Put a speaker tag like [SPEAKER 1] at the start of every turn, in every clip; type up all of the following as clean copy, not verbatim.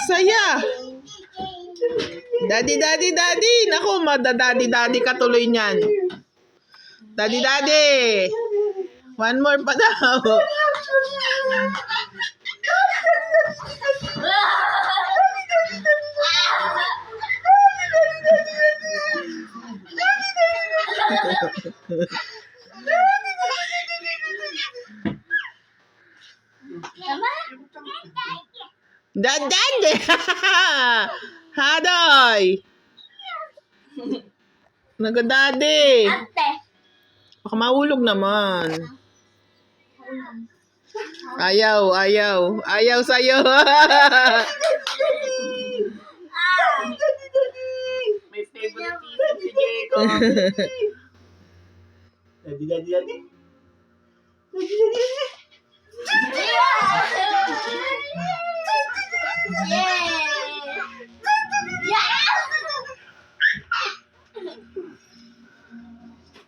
[SPEAKER 1] Saya. Daddy, daddy, daddy. Naku, daddy, daddy ka tuloy niyan. Daddy, daddy. One more pa daw. Daddy. Hadoy. Nagadadi.
[SPEAKER 2] Ate.
[SPEAKER 1] Baka mahulog naman. Ayaw, ayaw. Ayaw sa'yo.
[SPEAKER 3] May favoritism si Jacob. Daddy, daddy, daddy. Daddy, daddy, daddy.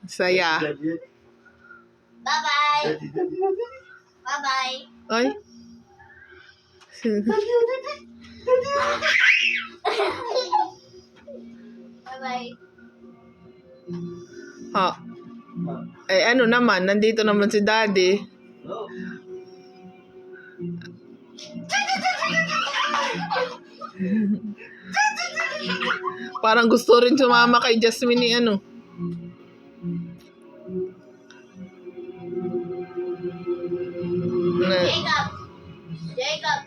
[SPEAKER 1] Saya.
[SPEAKER 3] Daddy,
[SPEAKER 2] Bye-bye.
[SPEAKER 3] daddy, daddy, daddy.
[SPEAKER 2] Bye-bye.
[SPEAKER 1] Ay.
[SPEAKER 2] Bye-bye.
[SPEAKER 1] Ha. Eh ano naman, nandito naman si Daddy.
[SPEAKER 3] No.
[SPEAKER 1] Parang gusto rin sumama kay Jasmine ni ano.
[SPEAKER 2] Jacob. Jacob.